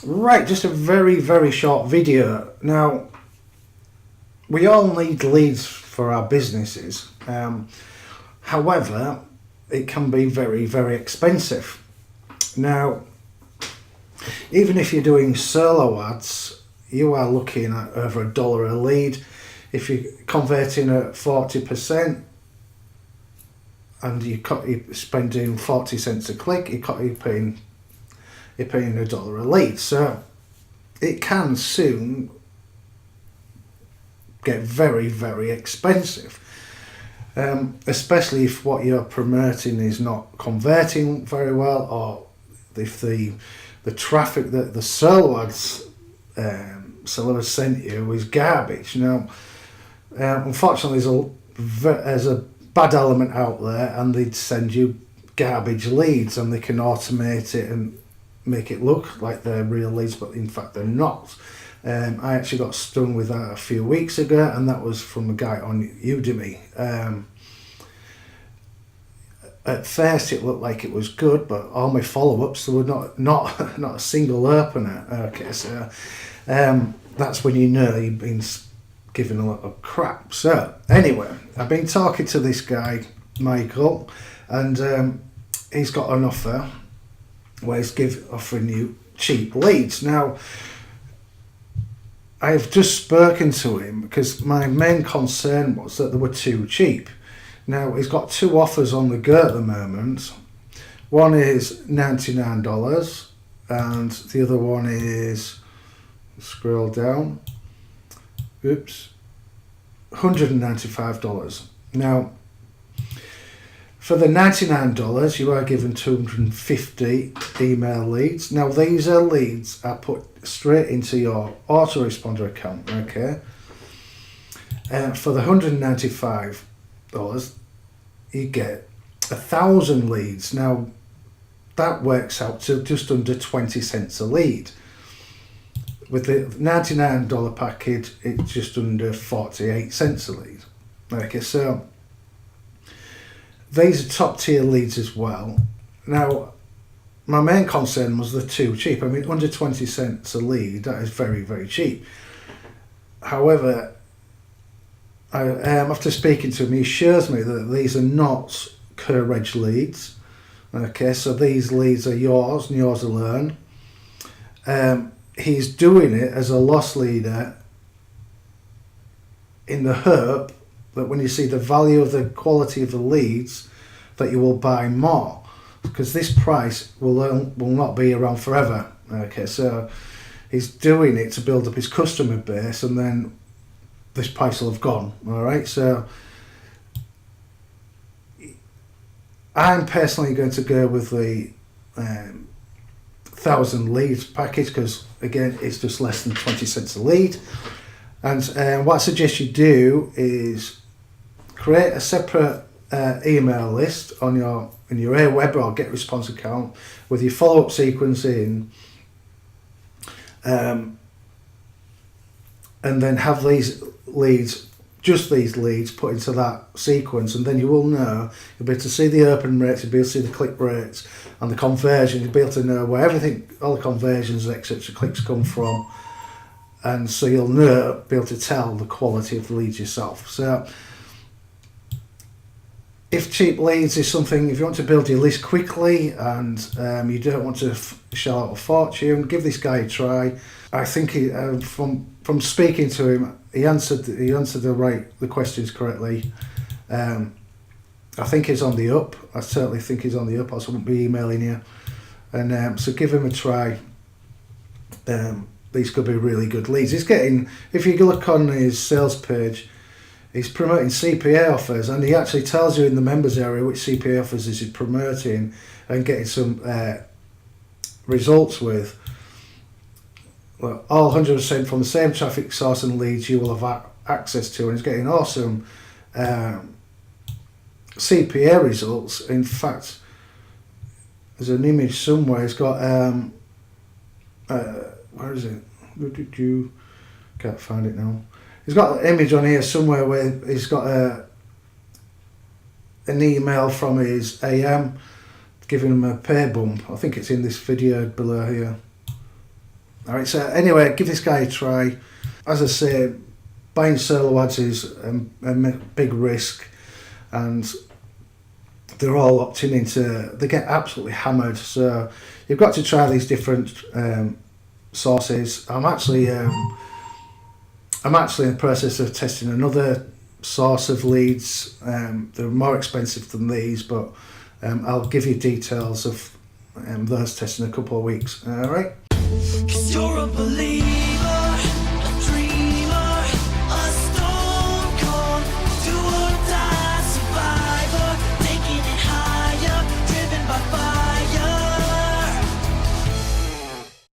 Right, just a very short video. Now, we all need leads for our businesses. However, it can be very expensive. Now, even if you're doing solo ads, you are looking at over $1 a lead. If you're converting at 40% and you're spending 40 cents a click, you're paying $1 a lead. So it can soon get very expensive, especially if what you're promoting is not converting very well, or if the traffic that the solo ads seller sent you is garbage. Now, unfortunately, there's a bad element out there, and they'd send you garbage leads, and they can automate it and make it look like they're real leads, but in fact they're not. I actually got stung with that a few weeks ago, and that was from a guy on Udemy. At first it looked like it was good, but all my follow-ups, there were not a single opener. Okay, so that's when you know you've been given a lot of crap. So anyway, I've been talking to this guy, Michael, and he's got an offer where he's offering you cheap leads. Now, I've just spoken to him because my main concern was that they were too cheap. Now, he's got two offers on the go at the moment. One is $99 and the other one is, scroll down, $195. Now, for the $99, you are given 250 email leads. Now, these are leads are put straight into your autoresponder account, okay? For the $195, you get 1,000 leads. Now, that works out to just under 20 cents a lead. With the $99 package, it's just under 48 cents a lead. Okay, so these are top tier leads as well. Now, my main concern was they're too cheap. I mean, under 20 cents a lead, that is very cheap. However, after speaking to him, he shows me that these are not co-reg leads. Okay, so these leads are yours and yours alone. He's doing it as a loss leader in the hope that when you see the value of the quality of the leads, that you will buy more, because this price will not be around forever. Okay, so he's doing it to build up his customer base, and then this price will have gone. All right, so I'm personally going to go with the 1,000 leads package, because again, it's just less than 20 cents a lead. And what I suggest you do is create a separate email list on your Aweber or GetResponse account with your follow-up sequence in, and then have these leads, just these leads, put into that sequence, and then you will know, you'll be able to see the open rates, you'll be able to see the click rates and the conversions, you'll be able to know where everything, all the conversions, etc. clicks come from, and so you'll know, be able to tell the quality of the leads yourself. So if cheap leads is something, if you want to build your list quickly and you don't want to shell out a fortune, give this guy a try. I think he, from speaking to him, he answered the questions correctly. I think he's on the up. I certainly think he's on the up, else I wouldn't be emailing you. And so give him a try. These could be really good leads. He's getting, if you look on his sales page, he's promoting CPA offers, and he actually tells you in the members area which CPA offers he's promoting and getting some results with. Well, all 100% from the same traffic source and leads you will have access to, and he's getting awesome CPA results. In fact, there's an image somewhere. He's got where is it? Can't find it now. He's got an image on here somewhere where he's got an email from his AM giving him a pay bump. I think it's in this video below here. All right, so anyway, give this guy a try. As I say, buying solo ads is a big risk, and they're all opting into, they get absolutely hammered. So you've got to try these different sources. I'm actually in the process of testing another source of leads. They're more expensive than these, but I'll give you details of those tests in a couple of weeks. All right. 'Cause you're a believer.